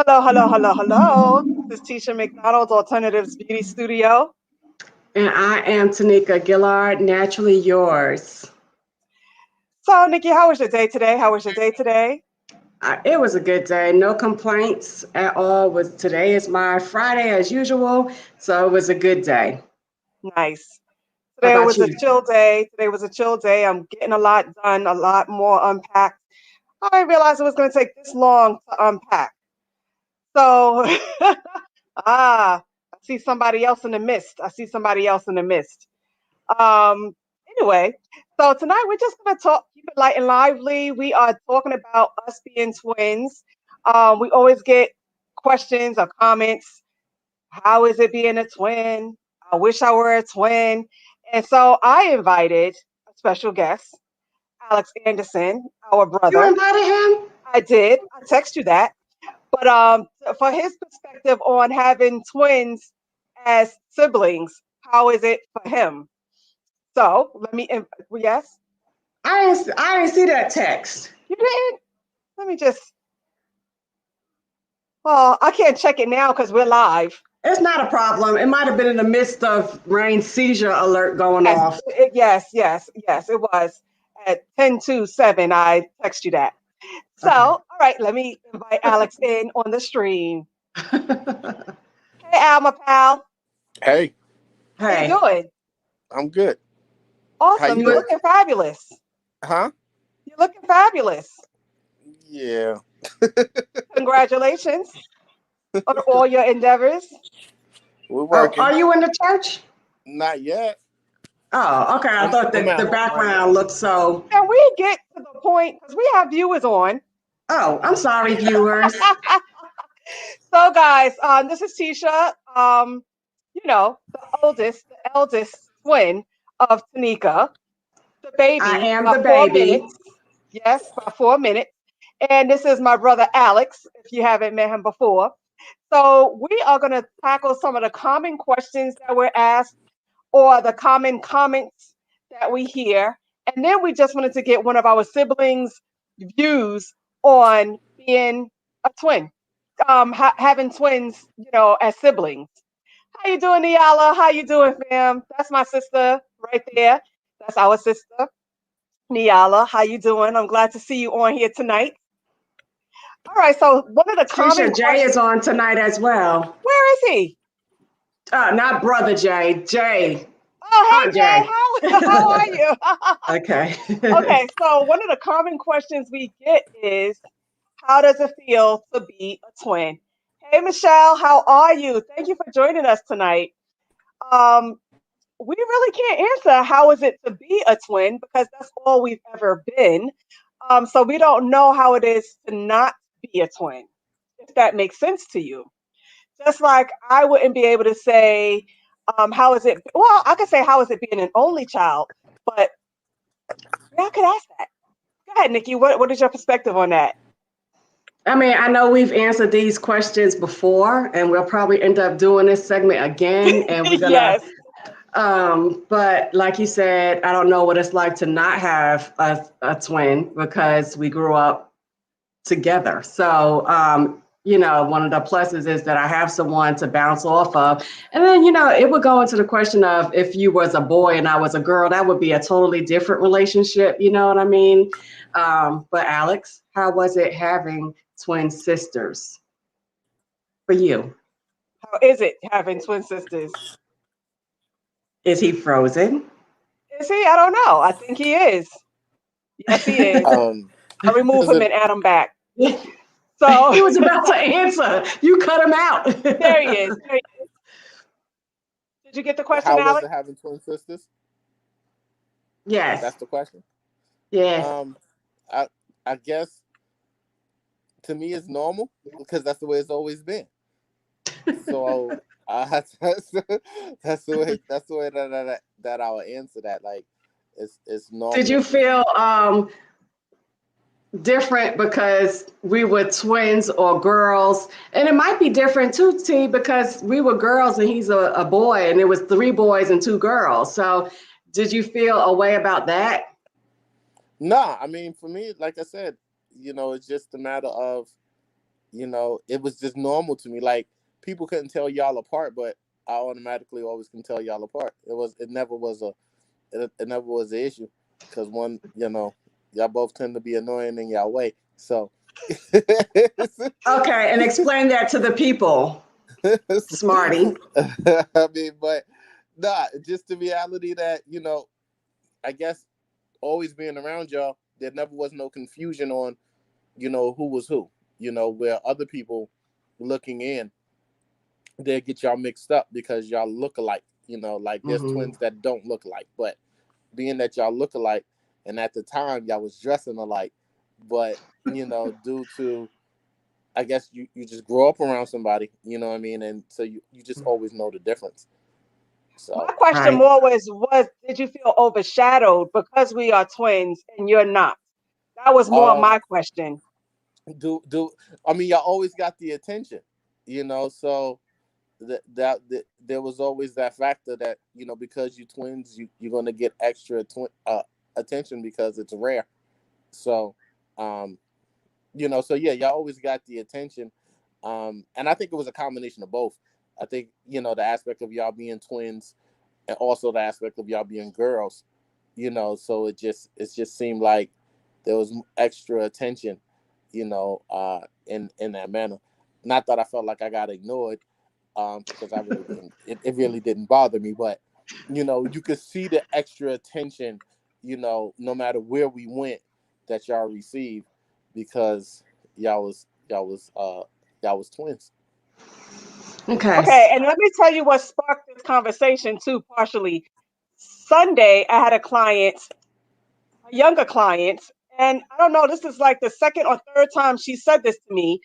Hello, hello, hello, hello. This is Tisha McDonald, Alternatives Beauty Studio. And I am Tanika Gillard, naturally yours. So, Nikki, how was your day today? How was your day today? It was a good day, no complaints at all. Was today is my Friday as usual, so it was a good day. Nice. How Today about was a you? chill day. Today was a chill day. I'm getting a lot done, a lot more unpacked. I didn't realize it was going to take this long to unpack. So, I see somebody else in the mist. I see somebody else in the mist. Um, anyway, so tonight we're just going to talk, keep it light and lively. We are talking about us being twins. We always get questions or comments. How is it being a twin? I wish I were a twin. And so I invited a special guest, Alex Anderson, our You brother. invited him? I did. I text you that. But for his perspective on having twins as siblings, how is it for him? So let me, yes, I didn't see that text. you didn't? Let me just, well, I can't check it now because we're live. It's not a problem. It might have been in the midst of rain seizure alert going Yes, off. yes, it was at 10:27. I text you that. So, Okay. all right, let me invite Alex in on the stream. Hey, Al, my pal. Hey, How you Hey, doing? I'm good. How Awesome. you You're you doing? looking fabulous. Huh? You're looking fabulous. Yeah. Congratulations on all your endeavors. We're oh, working. are you in the church? Not yet. Oh, okay. I thought I'm that at the home right background now. looked so. Can we get to the point? Because we have viewers on. Oh, I'm sorry, viewers. So, guys, this is Tisha. The eldest twin of Tanika, the I baby, am by the 4 minutes. baby. Yes, by 4 minutes. And this is my brother Alex, if you haven't met him before. So, we are going to tackle some of the common questions that were asked or the common comments that we hear. And then we just wanted to get one of our siblings' views on being a twin, having twins, as siblings. How you doing, Niala? How you doing, fam? That's my sister right there. That's our sister, Niala. How you doing? I'm glad to see you on here tonight. All right. So one of the common Tisha J questions. is on tonight as well. Where is he? Not brother Jay, Jay, Oh, Aunt hey Jay. Jay. How are you? Okay. Okay. So one of the common questions we get is, how does it feel to be a twin? Hey Michelle, how are you? Thank you for joining us tonight. Um, we really can't answer how is it to be a twin because that's all we've ever been. So we don't know how it is to not be a twin, if that makes sense to you. Just like I wouldn't be able to say, how is it? Well, I could say how is it being an only child, but yeah, I could ask that. Go ahead, Nikki. What is your perspective on that? I mean, I know we've answered these questions before, and we'll probably end up doing this segment again. And we're gonna, Yes. but like you said, I don't know what it's like to not have a twin because we grew up together. So, one of the pluses is that I have someone to bounce off of. And then, it would go into the question of if you was a boy and I was a girl, that would be a totally different relationship. You know what I mean? But Alex, how was it having twin sisters for you? How is it having twin sisters? Is he frozen? Is he? I don't know. I think he is. Yes, he is. Um, I remove is him it and add him back. So He was about to answer. You cut him there he out. is. There he is. Did you get the question, how was Alex? it having twin sisters? Yes. That's the question. Yes. Um, I I guess to me it's normal because that's the way it's always been. So that's that's the way that I would answer that. Like it's Did you normal. feel different because we were twins or girls? And it might be different too, T, because we were girls and he's a boy, and it was three boys and two girls. So did you feel a way about that? Nah, I mean for me, like I said, it's just a matter of it was just normal to me. Like, people couldn't tell y'all apart, but I automatically always can tell y'all apart. It never was it never was an issue, because one, y'all both tend to be annoying in y'all way. So, Okay, and explain that to the people, Smarty. I mean, but nah, just the reality that, I guess, always being around y'all, there never was no confusion on, who was who. Where other people looking in, they get y'all mixed up because y'all look alike. Like, there's Hmm. twins that don't look alike, but being that y'all look alike, and at the time y'all was dressing alike, but due to, I guess, you just grow up around somebody, you know what I mean, and so you just always know the difference. My So, question Right. more was did you feel overshadowed because we are twins and you're not? That was more um, my question. do I mean, y'all always got the attention, so that there was always that factor that, because you twins, you're gonna get extra attention because it's rare. So, um, so yeah, y'all always got the attention, and I think it was a combination of both. I think, the aspect of y'all being twins, and also the aspect of y'all being girls, so it just seemed like there was extra attention, in that manner. Not that I felt like I got ignored, because I really didn't. It really didn't bother me, but you could see the extra attention, no matter where we went, that y'all received, because y'all was twins. Okay. Okay, and let me tell you what sparked this conversation too, partially. Sunday, I had a client, a younger client, and I don't know, this is like the second or third time she said this to me.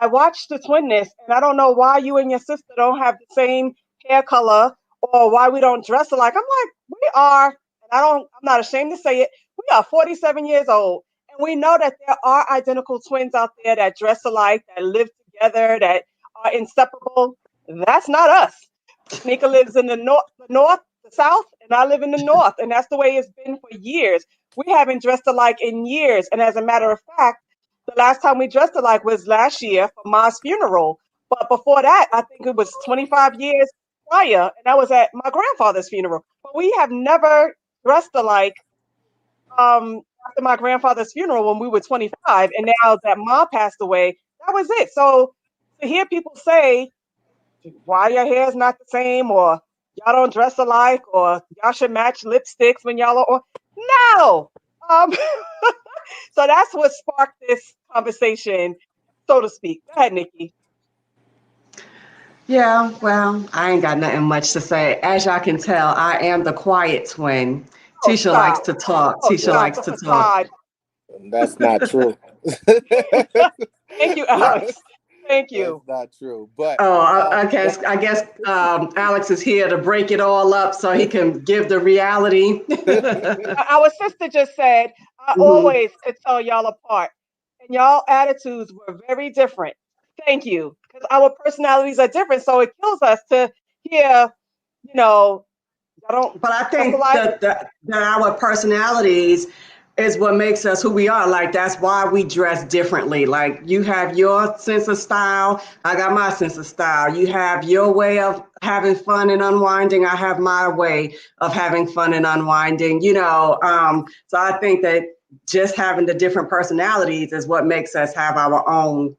I watched the twinness, and I don't know why you and your sister don't have the same hair color or why we don't dress alike. I'm like, we are, and I'm not ashamed to say it, we are 47 years old. And we know that there are identical twins out there that dress alike, that live together, that are inseparable. That's not us. Tanika lives in the north, the south, and I live in the north, and that's the way it's been for years. We haven't dressed alike in years, and as a matter of fact, the last time we dressed alike was last year for Ma's funeral. But before that, I think it was 25 years prior, and that was at my grandfather's funeral. But we have never dressed alike after my grandfather's funeral when we were 25, and now that Ma passed away, that was it. So to hear people say why your hair is not the same, or y'all don't dress alike, or y'all should match lipsticks when y'all are on. No. Um, so that's what sparked this conversation, so to speak. Go ahead, Nikki. Yeah, well, I ain't got nothing much to say. As y'all can tell, I am the quiet twin. Oh, Tisha likes stop. to talk. Oh, Tisha stop Well, likes the to talk. facade. that's not true. Thank you, Alex. Thank That's you. not true. But Oh, uh, I guess Alex is here to break it all up so he can give the reality. Our sister just said, I Mhm. always could tell y'all apart, and y'all attitudes were very different. Thank you. Because our personalities are different, so it kills us to hear, you know, y'all don't But I dress think alike. that our personalities is what makes us who we are. Like, that's why we dress differently. Like, you have your sense of style, I got my sense of style. You have your way of having fun and unwinding, I have my way of having fun and unwinding. So I think that just having the different personalities is what makes us have our own,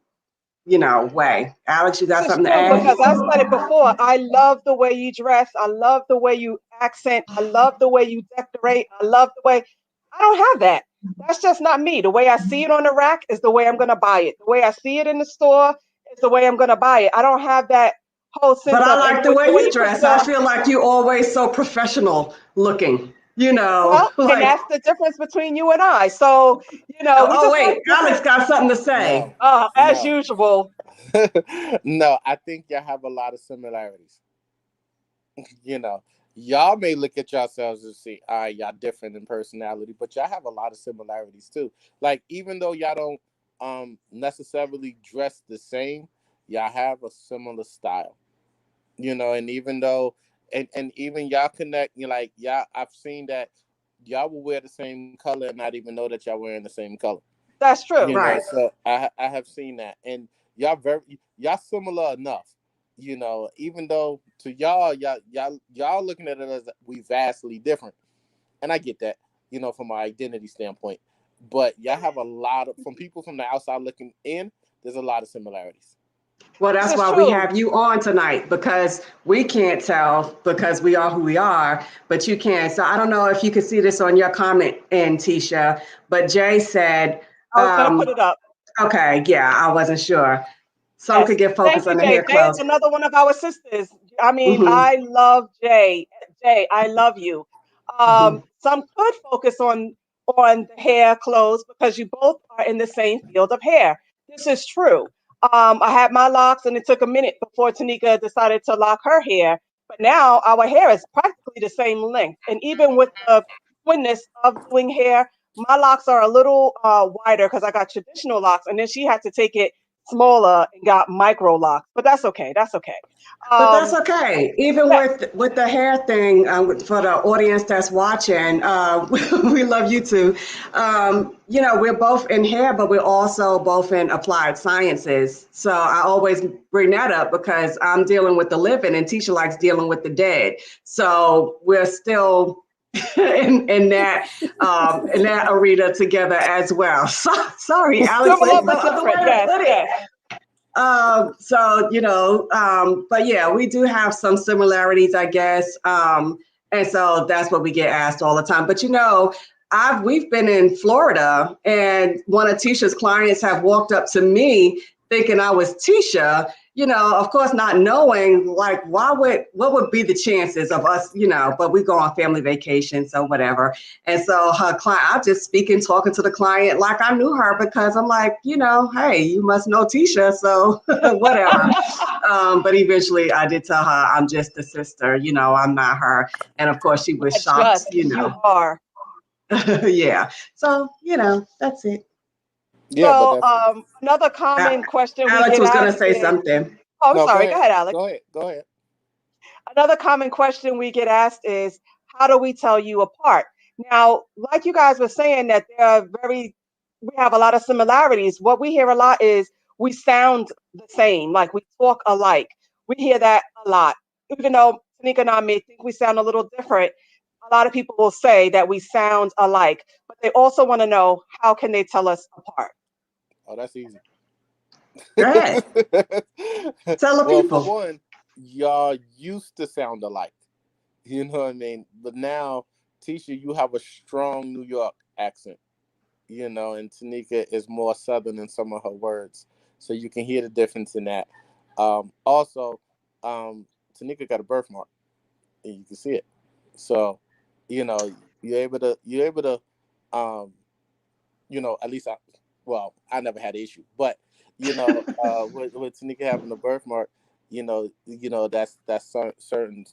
way. Alex, you got This is something to true add? because I said it before. I love the way you dress. I love the way you accent. I love the way you decorate. I love the way I don't have that. That's just not me. The way I see it on the rack is the way I'm going to buy it. The way I see it in the store is the way I'm going to buy it. I don't have that whole But sense I of, and like the way the way you you put dress. I your, feel like you always so professional looking, well, and like, that's the difference between you and I. So, we oh, just have wait, Alex different, got something to say. no, as no, usual. no. I think y'all have a lot of similarities. You know, y'all may look at yourselves and see, all right, y'all different in personality, but y'all have a lot of similarities too. Like, even though y'all don't necessarily dress the same, y'all have a similar style. And even though, and even y'all connect, like, y'all, I've seen that y'all will wear the same color and not even know that y'all wearing the same color. That's true. You know, Right. so I have seen that, and y'all similar enough. You know, even though to y'all looking at it as we vastly different, and I get that. You know, from an identity standpoint, but y'all have a lot of from people from the outside looking in. There's a lot of similarities. Well, This that's is why we true. have you on tonight because we can't tell because we are who we are, but you can. So I don't know if you could see this on your comment, in Tisha, but Jay said, I was gonna put it up. okay, yeah, I wasn't sure. Some Yes. could get Thank focused you, on the Jay. hair Jay is clothes. another one of our sisters. I mean, Hmm. I love Jay. Jay, I love you. Hmm. Some could focus on the hair clothes because you both are in the same field of hair. This is true. I had my locks, and it took a minute before Tanika decided to lock her hair. But now our hair is practically the same length, and even with the twinness of doing hair, my locks are a little wider because I got traditional locks, and then she had to take it smaller and got micro locks. But that's okay. That's okay. But that's Um, okay. Even yeah, with the hair thing, for the audience that's watching, we love you too. You know, we're both in hair, but we're also both in applied sciences. So I always bring that up because I'm dealing with the living, and Tisha likes dealing with the dead. So we're still in that arena together as well. So, sorry, Alex, similar there's no but other way different. to Yes, put it. yes. So, but yeah, we do have some similarities, I guess. And so that's what we get asked all the time. But we've been in Florida, and one of Tisha's clients have walked up to me thinking I was Tisha, of course, not knowing like what would be the chances of us, but we go on family vacation, so whatever. And so her client, I'm just speaking, talking to the client like I knew her because I'm like, hey, you must know Tisha, so whatever. But eventually I did tell her I'm just the sister, I'm not her. And of course she was Not shocked, just you are. yeah. So, that's it. Yeah, but So that's another A- common question we Alex get was going to asked say is, something. oh, I'm no. Go sorry. Go ahead. ahead, Alex. Go ahead. Go ahead. Another common question we get asked is, how do we tell you apart? Now, like you guys were saying, that we have a lot of similarities. What we hear a lot is we sound the same, like we talk alike. We hear that a lot. Even though Tanika and I may think we sound a little different, a lot of people will say that we sound alike, but they also want to know, how can they tell us apart? Oh, that's easy. Go ahead. Tell the Well, for people. one, y'all used to sound alike. You know what I mean? But now, Tisha, you have a strong New York accent. And Tanika is more Southern in some of her words. So you can hear the difference in that. Also, Tanika got a birthmark, and you can see it. So, you're able to, um, at least I never had an issue, but with Tanika having a birthmark, that's certain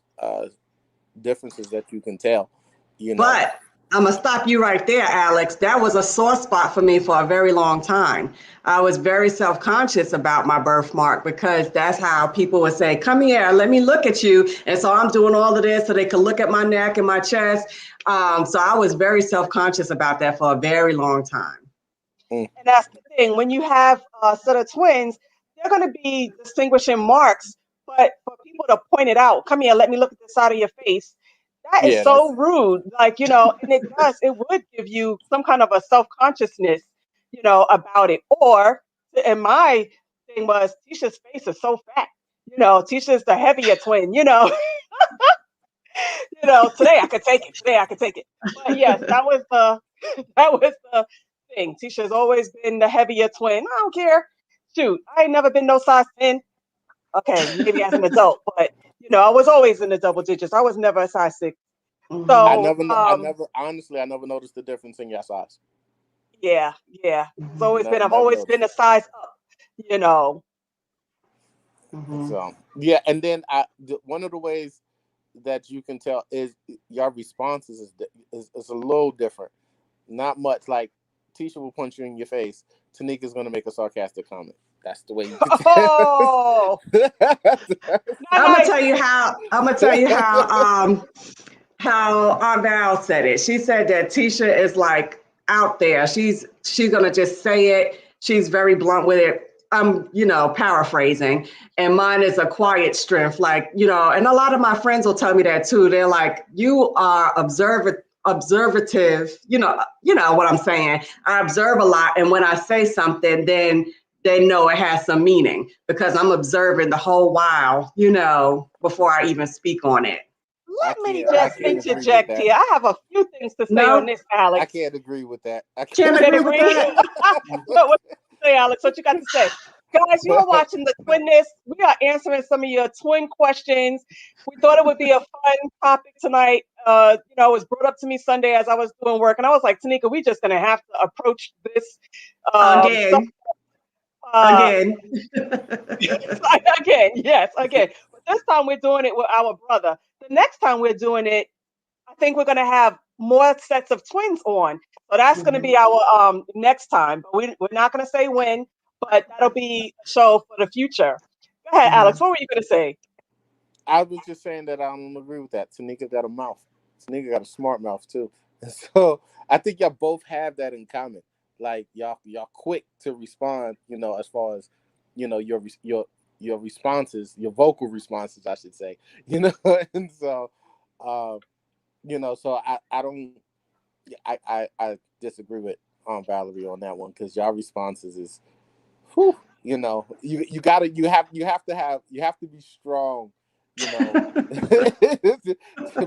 differences that you can tell. You know, But I'm going to stop you right there, Alex. That was a sore spot for me for a very long time. I was very self-conscious about my birthmark because that's how people would say, come here, let me look at you. And so I'm doing all of this so they could look at my neck and my chest. So I was very self-conscious about that for a very long time. mm. And that's the thing. When you have a set of twins, they're going to be distinguishing marks. But for people to point it out, come here, let me look at the side of your face. That is Yeah, so that's rude. And it would give you some kind of a self consciousness, about it. Or, and my thing was, Tisha's face is so fat. Tisha's the heavier twin. Today I could take it. Today I could take it. But yes, that was the that was the thing. Tisha's always been the heavier twin. I don't care. Shoot, I ain't never been no size 10. Okay, maybe as an adult, but I was always in the double digits. I was never a size 6. I Mhm, So never, I never, honestly, I never noticed the difference in your size. yeah, yeah. mhm, I've Never always been noticed a size up, you know. it. mhm. So yeah, and then one of the ways that you can tell is your responses is a little different. Not much. Like Tisha will punch you in your face. Tanika's gonna make a sarcastic comment. That's the way you can Oh, tell. not nice. I'm gonna tell you how Aunt Val said it. She said that Tisha is like out there. She's gonna just say it. She's very blunt with it. I'm, paraphrasing, and mine is a quiet strength. Like, and a lot of my friends will tell me that too. They're like, you are observative. You know what I'm saying. I observe a lot, and when I say something, then they know it has some meaning because I'm observing the whole while, before I even speak on it. Let me just interject here. I have a few things to say on this, Alex. I can't agree with that. Can't agree with that. What you say, Alex? What you got to say? Guys, you are watching the Twinness. We are answering some of your twin questions. We thought it would be a fun topic tonight. It was brought up to me Sunday as I was doing work, and I was like, Tanika, we're just going to have to approach this again. Again, yes, again. But this time we're doing it with our brother. The next time we're doing it, I think we're going to have more sets of twins on. So that's going to be our next time. But we're not going to say when, but that'll be a show for the future. Go ahead, Alex. What were you going to say? I was just saying that I don't agree with that. Tanika got a mouth. Tanika got a smart mouth too. And so I think y'all both have that in common. Like y'all quick to respond, as far as your responses, your vocal responses, I should say, and so so I disagree with Valerie on that one because y'all responses is, you have to be strong. To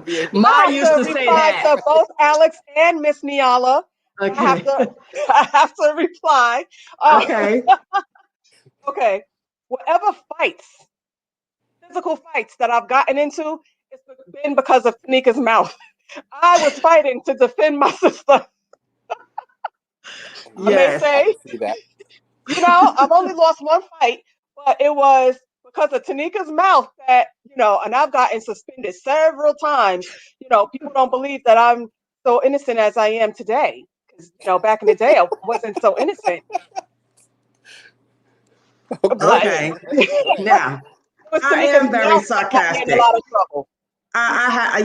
be able Ma used to say that. To both Alex and Miss Niala. Okay. I have to reply. Okay. Okay. Whatever physical fights that I've gotten into, it's been because of Tanika's mouth. I was fighting to defend my sister. Yes. I may say, I've only lost one fight, but it was because of Tanika's mouth that, and I've gotten suspended several times. People don't believe that I'm so innocent as I am today. Back in the day, I wasn't so innocent. Okay. Now, I am very sarcastic. A lot of trouble.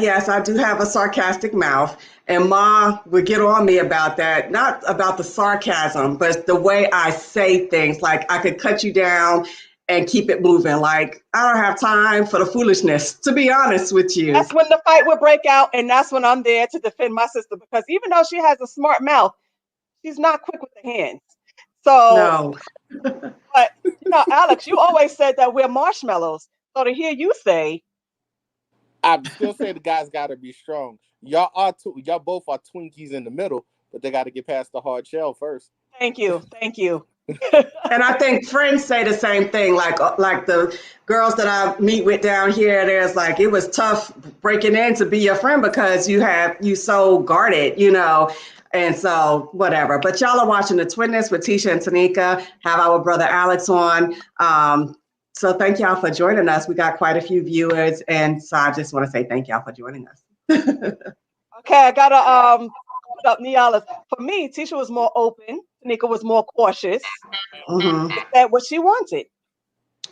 Yes, I do have a sarcastic mouth, and Ma would get on me about that. Not about the sarcasm, but the way I say things. Like I could cut you down and keep it moving. Like I don't have time for the foolishness, to be honest with you. That's when the fight would break out, and that's when I'm there to defend my sister, because even though she has a smart mouth, she's not quick with the hands. So, no. But Alex, you always said that we're marshmallows. So to hear you say, I still say the guys got to be strong. Y'all both are Twinkies in the middle, but they got to get past the hard shell first. Thank you. And I think friends say the same thing. Like the girls that I meet with down here, there's like, it was tough breaking in to be your friend because you so guarded, and so whatever. But y'all are watching the Twinness with Tisha and Tanika. Have our brother Alex on. So thank y'all for joining us. We got quite a few viewers, and so I just want to say thank y'all for joining us. Okay, I gotta put up Niala. For me, Tisha was more open. Tanika was more cautious. Mm-hmm. Said what she wanted.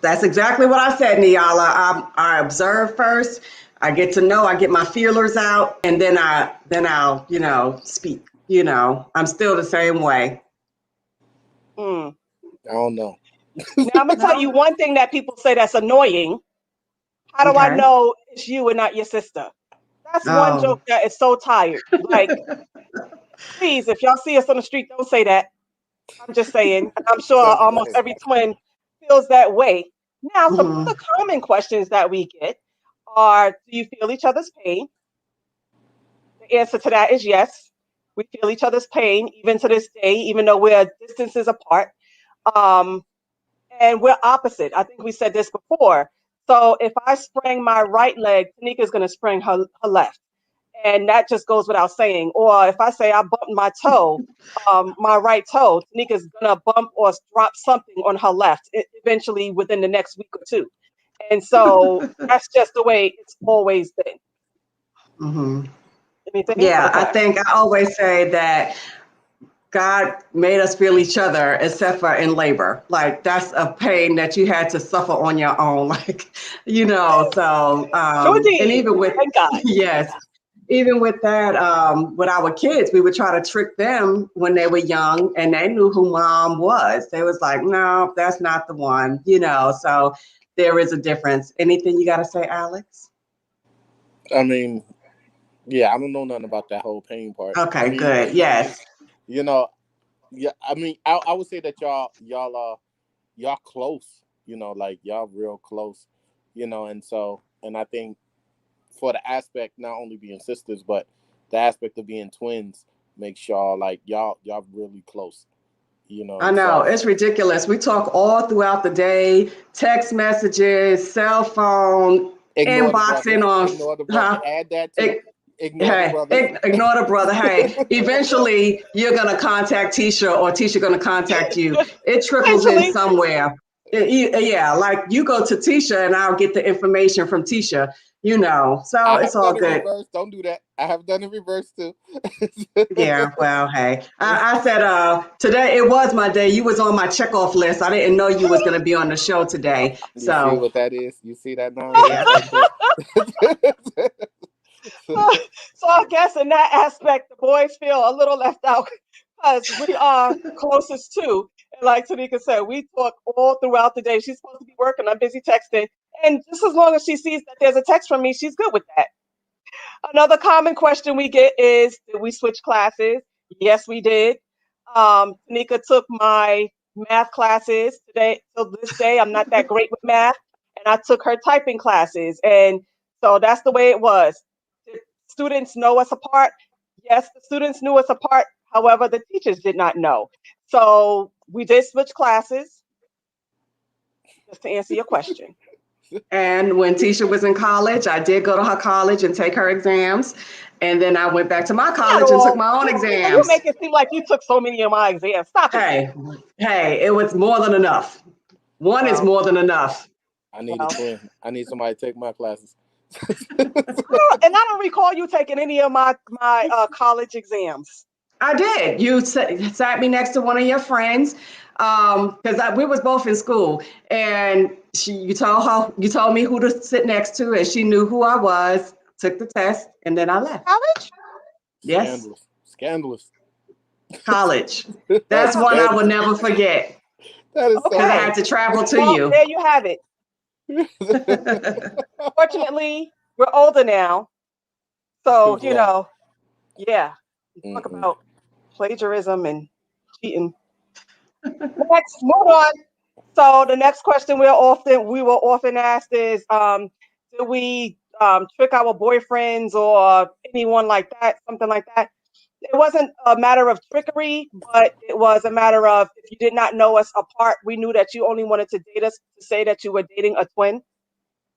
That's exactly what I said, Niala. I observe first. I get to know. I get my feelers out, and then I'll speak. I'm still the same way. I don't know. Now I'm gonna tell you one thing that people say that's annoying. How do I know it's you and not your sister? That's one joke that is so tired. Like, please, if y'all see us on the street, don't say that. I'm just saying. I'm sure almost every twin feels that way. Now, some other common questions that we get are: do you feel each other's pain? The answer to that is yes. We feel each other's pain even to this day, even though we're distances apart. And we're opposite. I think we said this before. So if I sprain my right leg, Tanika's going to sprain her left. And that just goes without saying. Or if I say I bumped my toe, my right toe, Tanika's going to bump or drop something on her left eventually within the next week or two. And so that's just the way it's always been. Mm-hmm. Yeah, I think I always say that God made us feel each other, except for in labor. Like that's a pain that you had to suffer on your own. Like, so, and even with, yes, even with that, with our kids, we would try to trick them when they were young and they knew who mom was. They was like, no, that's not the one, so there is a difference. Anything you got to say, Alex? I mean, yeah, I don't know nothing about that whole pain part. Okay, I mean, good. Yes. you know, yeah. I mean, I would say that y'all close. Like y'all real close. And I think for the aspect not only being sisters, but the aspect of being twins makes y'all like y'all really close. I know, it's ridiculous. We talk all throughout the day, text messages, cell phone, Ignore the brother. inboxing on. Ignore the brother. Add that too. Ignore the brother. Ignore the brother. Hey, eventually you're gonna contact Tisha, or Tisha gonna contact you. It trickles in somewhere. Yeah, like you go to Tisha and I'll get the information from Tisha. So it's all good. Reverse. Don't do that. I have done it reverse too. Yeah, well, hey, I said today it was my day. You was on my checkoff list. I didn't know you was gonna be on the show today. You So see what that is? You see that now? Yeah. So I guess in that aspect, the boys feel a little left out because we are closest to. And like Tanika said, we talk all throughout the day. She's supposed to be working. I'm busy texting. And just as long as she sees that there's a text from me, she's good with that. Another common question we get is, did we switch classes? Yes, we did. Tanika took my math classes today. Till this day, I'm not that great with math. And I took her typing classes. And so that's the way it was. Did students know us apart? Yes, the students knew us apart. However, the teachers did not know. So we did switch classes, just to answer your question. And when Tisha was in college, I did go to her college and take her exams. And then I went back to my college and took my own exams. You make it seem like you took so many of my exams. Stop it. Hey, it was more than enough. One is more than enough. I need a twin. I need somebody to take my classes. And I don't recall you taking any of my college exams. I did. You sat me next to one of your friends because we was both in school, and you told me who to sit next to, and she knew who I was. Took the test, and then I left. College? Yes. Scandalous. College. That's one I will never forget. That is okay. I had to travel to you. There you have it. Fortunately, we're older now, so yeah. Talk about plagiarism and cheating. Next, move on. So the next question we were often asked is, do we trick our boyfriends or anyone like that, something like that? It wasn't a matter of trickery, but it was a matter of, if you did not know us apart, we knew that you only wanted to date us to say that you were dating a twin,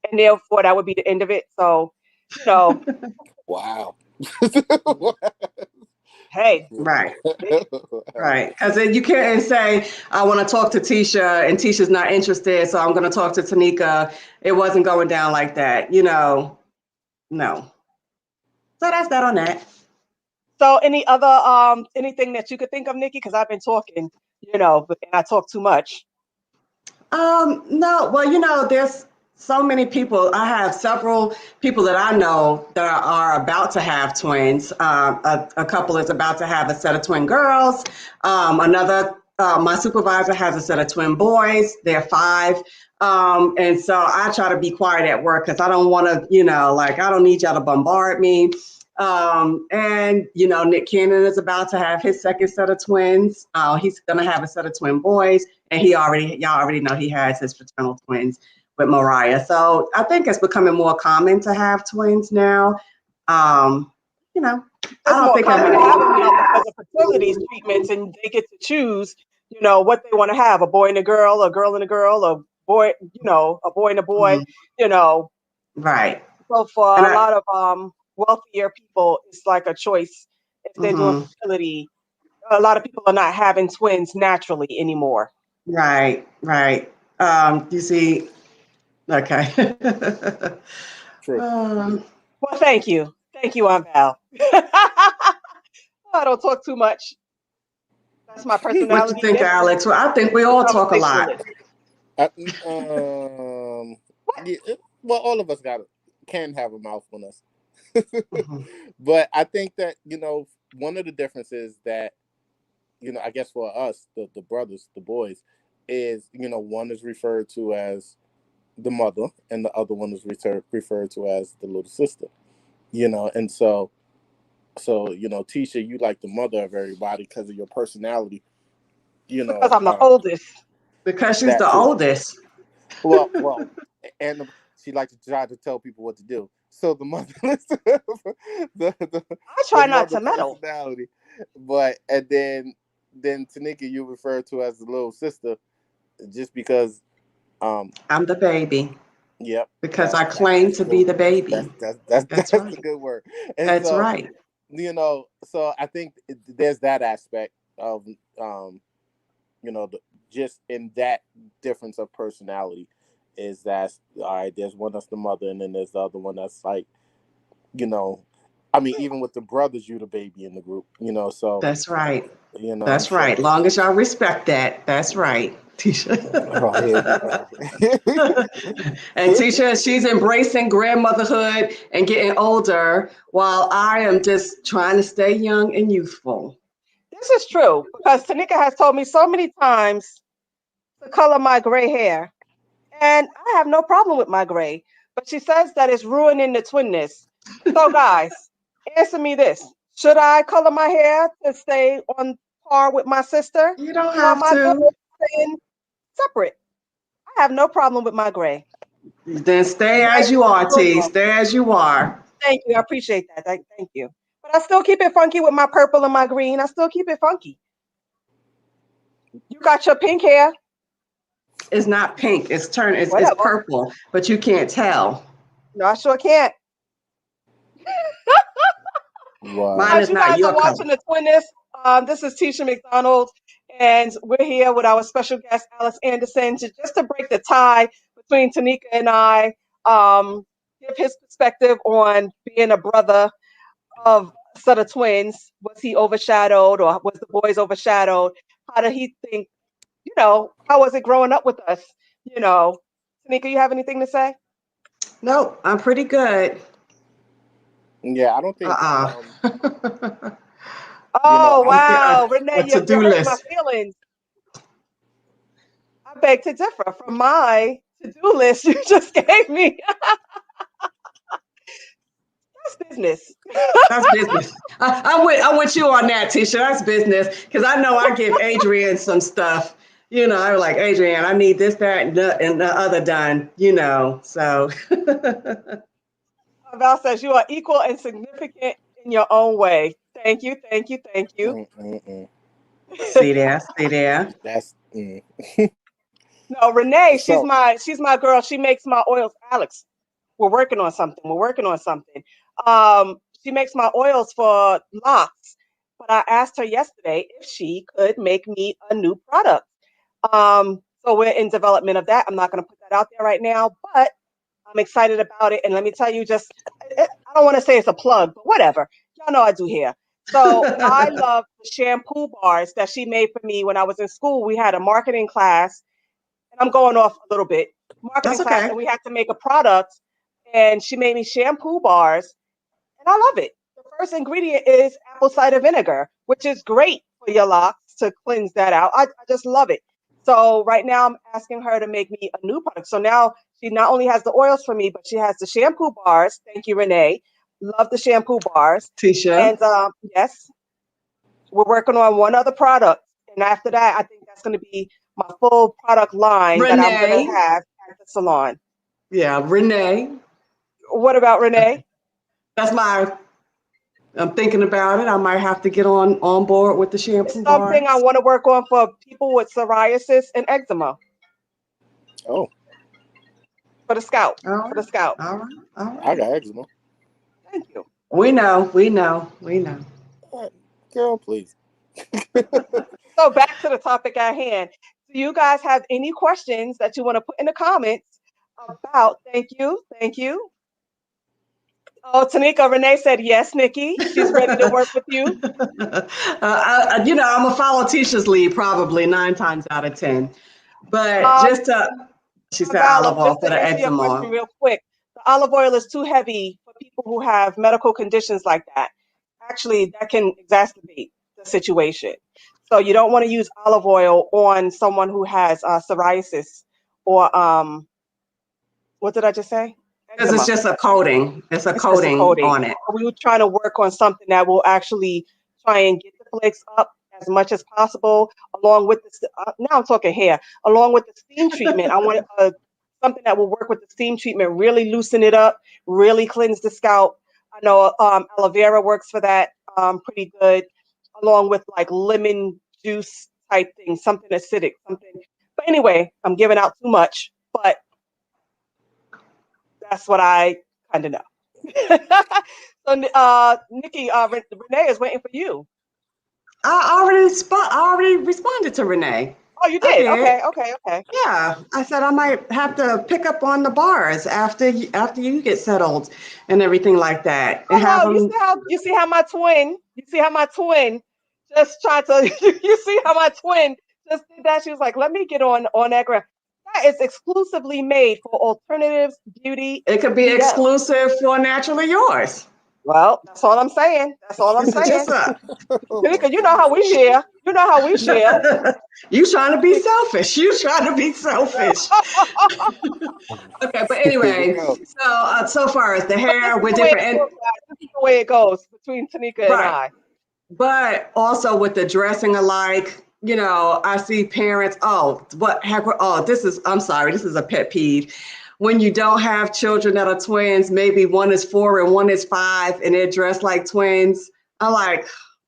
and therefore that would be the end of it. So, Wow. Hey. Right. Because then you can't say, I want to talk to Tisha and Tisha's not interested, so I'm going to talk to Tanika. It wasn't going down like that, no. So that's that on that. So any other anything that you could think of, Nikki? Because I've been talking, and I talk too much. No, well, there's so many people. I have several people that I know that are about to have twins. A couple is about to have a set of twin girls. Another, my supervisor has a set of twin boys. They're 5. And so I try to be quiet at work because I don't want to, I don't need y'all to bombard me. And Nick Cannon is about to have his second set of twins. He's going to have a set of twin boys, and y'all already know he has his fraternal twins with Mariah. So I think it's becoming more common to have twins now. I don't think common to have them now because of fertility treatments, and they get to choose, what they want to have: a boy and a girl and a girl, a boy, a boy and a boy, Right. So for a lot of wealthier people, it's like a choice if they're doing fertility. A lot of people are not having twins naturally anymore. Right. You see. Okay. True. Well, thank you, Aunt Val. I don't talk too much. That's my personality. What you think, Alex? Well, I think we all talk a lot. Yeah, well, all of us can have a mouth on us. Mhm. But I think that, one of the differences that, I guess for us, the brothers, the boys, is, one is referred to as the mother and the other one is referred to as the little sister, and so, Tisha, you like the mother of everybody because of your personality, Because I'm the oldest. Because she's that the too. oldest. Well, and she likes to try to tell people what to do. So the mother, the I try not mother to meddle. personality, but and then Tanika, you refer to as the little sister, just because, I'm the baby yep, because I claim that's a to good be the word. baby. That's That's a right. good word. And That's so, right. so I think there's that aspect of, just in that difference of personality is that, all right, there's one that's the mother and then there's the other one that's like, I mean, even with the brothers, you the baby in the group, so, That's right. and That's right. so, Long as y'all respect that. That's right, Tisha. oh, here we go. And Tisha, she's embracing grandmotherhood and getting older while I am just trying to stay young and youthful. This is true because Tanika has told me so many times to color my gray hair, and I have no problem with my gray. But she says that it's ruining the twinness. So, guys, answer me this: should I color my hair to stay on par with my sister, You don't or am have I good to. staying separate? I have no problem with my gray. Then stay Nice as you are, natural T. look. Stay as you are. Thank you. I appreciate that. Thank you. But I still keep it funky with my purple and my green. I still keep it funky. You got your pink hair. It's not pink. It's Whatever. purple, but you can't tell. No, I sure can't. Mine Wow. Guys, is you not guys are your color. watching the Twinness. This is Tisha McDonald, and we're here with our special guest, Alice Anderson, just to break the tie between Tanika and I, give his perspective on being a brother of a set of twins. Was he overshadowed or was the boys overshadowed? How did he think, how was it growing up with us? You know, Tanika, you have anything to say? Nope, I'm pretty good. Yeah, I don't think, Uh-uh. Oh, I'm wow. A Renee, you're to-do hurting my list. feelings. I beg to differ from my to-do list you just gave me. That's business. That's business. I'm with you on that, Tisha. That's business. Because I know I give Adrian some stuff. I'm like, Adrian, I need this, that, and the other done, So Val says you are equal and significant in your own way. Thank you, thank you, thank you. mm-mm. see there, see there. That's No, Renee, she's so. my girl. She makes my oils. Alex, we're working on something. We're working on something. She makes my oils for locks. But I asked her yesterday if she could make me a new product. So we're in development of that. I'm not going to put that out there right now, but I'm excited about it. And let me tell you, I don't want to say it's a plug, but whatever. Y'all know I do hair. So I love the shampoo bars that she made for me when I was in school. We had a marketing class, and I'm going off a little bit, marketing That's class, okay. and we had to make a product. And she made me shampoo bars, and I love it. The first ingredient is apple cider vinegar, which is great for your locks to cleanse that out. I just love it. So right now I'm asking her to make me a new product. So now she not only has the oils for me, but she has the shampoo bars. Thank you, Renee. Love the shampoo bars. Tisha, And yes, we're working on one other product. And after that, I think that's going to be my full product line that I'm going to Renee. have at the salon. Yeah, Renee. What about Renee? That's I'm thinking about it. I might have to get on board with the It's shampoo something I bars. want to work on for people with psoriasis and eczema Oh, for the scalp. All For the right, scalp. all right, all I right. got eczema. Thank you. We know, we know, we know. Girl, please. So back to the topic at hand. Do you guys have any questions that you want to put in the comments about? Thank you. Thank you. Oh, Tanika, Renee said yes, Nikki. She's ready to work with you. I'm gonna follow Tisha's lead probably 9 times out of 10. But Um, she said Vala, olive oil just for to the answer your question eczema. real quick, the olive oil is too heavy for people who have medical conditions like that, actually that can exacerbate the situation. So you don't want to use olive oil on someone who has psoriasis or what did I just say? Because it's Eczema. just a coating. It's a It's just a coating coating. on it. We were trying to work on something that will actually try and get the flakes up as much as possible, along with the now I'm talking hair, along with the steam treatment. I want something that will work with the steam treatment, really loosen it up, really cleanse the scalp. I know aloe vera works for that pretty good, along with like lemon juice type thing, something acidic, something. But anyway, I'm giving out too much, but that's what I kind of know. So, Nikki, Renee is waiting for you. I already responded to Renee. Oh, you I did? did. Okay. Yeah, I said I might have to pick up on the bars after you get settled and everything like that, and have Oh, them. you see how my twin just tried to you see how my twin just did that. She was like, let me get on that ground. That is exclusively made for Alternatives Beauty. It could be BL. exclusive for Naturally Yours. Well, that's all I'm saying. That's all I'm saying. Just Tanika, you know how we share. You know how we share. you trying to be selfish. You trying to be selfish. Okay, but anyway, so far as the hair, we're different. This is the way it goes between Tanika and I. But also with the dressing alike, I see parents, I'm sorry, this is a pet peeve. When you don't have children that are twins, maybe one is 4 and one is 5, and they're dressed like twins. I'm like,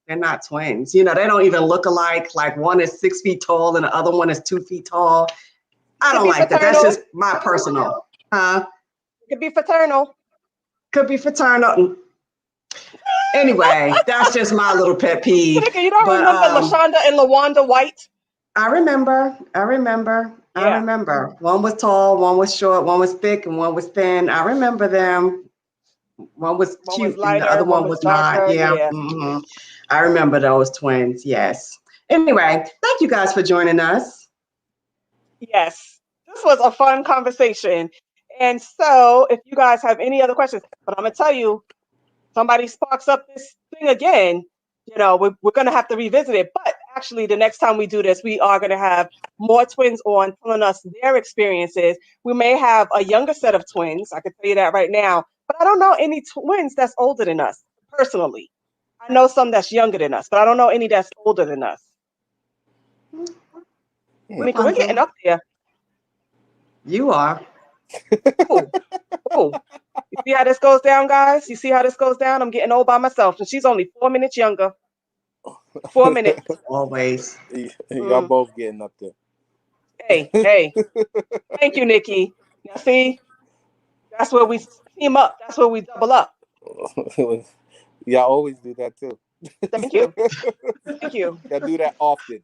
they're not twins. They don't even look alike. Like one is 6 feet tall and the other one is 2 feet tall. I don't like that. That's just my personal. It could be fraternal. Could be fraternal. Anyway, that's just my little pet peeve. Tanika, you don't remember LaShonda and LaWanda White? I remember. One was tall, one was short, one was thick, and one was thin. I remember them. One was cute, lighter, and the other one was darker, not. Yeah. Mm-hmm. I remember those twins. Yes. Anyway, thank you guys for joining us. Yes, this was a fun conversation. And so, if you guys have any other questions, but I'm gonna tell you, somebody sparks up this thing again, we're going to have to revisit it. But actually, the next time we do this, we are going to have more twins on telling us their experiences. We may have a younger set of twins. I can tell you that right now. But I don't know any twins that's older than us, personally. I know some that's younger than us, but I don't know any that's older than us. We're getting up there. You are. Ooh. You see how this goes down, guys? You see how this goes down? I'm getting old by myself, and she's only 4 minutes younger. 4 minutes. Always. Y'all both getting up there. Hey. Thank you, Nikki. Now, see, that's where we team up. That's where we double up. Y'all always do that, too. Thank you. Y'all do that often.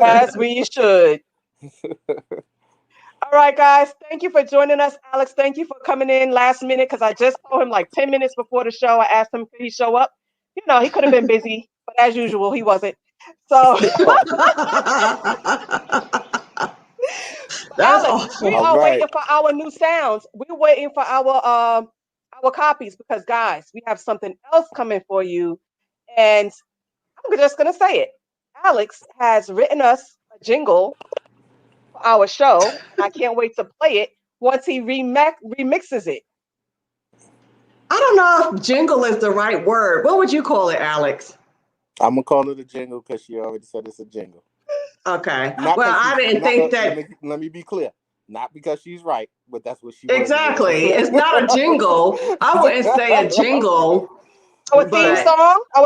As we should. All right, guys. Thank you for joining us. Alex, thank you for coming in last minute because I just told him like 10 minutes before the show. I asked him, could he show up? He could have been busy, but as usual, he wasn't. So, that's Alex, awesome. we are waiting for our new sounds. We're waiting for our copies because, guys, we have something else coming for you. And I'm just going to say it. Alex has written us a jingle for our show. I can't wait to play it once he remixes it. I don't know if jingle is the right word. What would you call it, Alex? I'm going to call it a jingle because she already said it's a jingle. Okay. I didn't think that. Let me be clear. Not because she's right, but that's what she Exactly. It's not a jingle. I wouldn't say a jingle. Our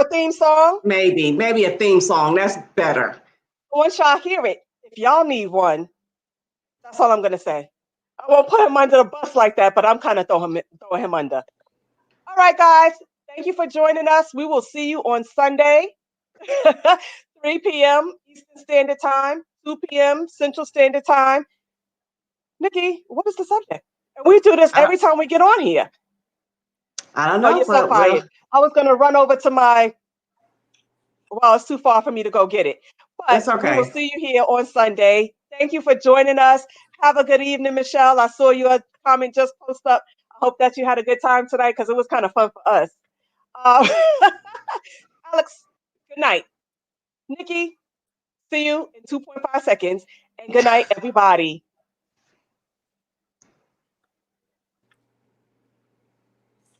theme song? Maybe a theme song. That's better. Once y'all hear it, if y'all need one, that's all I'm going to say. I won't put him under the bus like that, but I'm kind of throwing him under. All right, guys. Thank you for joining us. We will see you on Sunday, 3 p.m. Eastern Standard Time, 2 p.m. Central Standard Time. Nikki, what is the subject? And we do this every time we get on here. I don't know. Oh, you're so quiet. I was going to run over to it's too far for me to go get it. But it's okay. We will see you here on Sunday. Thank you for joining us. Have a good evening, Michelle. I saw your comment just post up. I hope that you had a good time tonight because it was kind of fun for us. Um, Alex, good night. Nikki, see you in 2.5 seconds. And good night, everybody.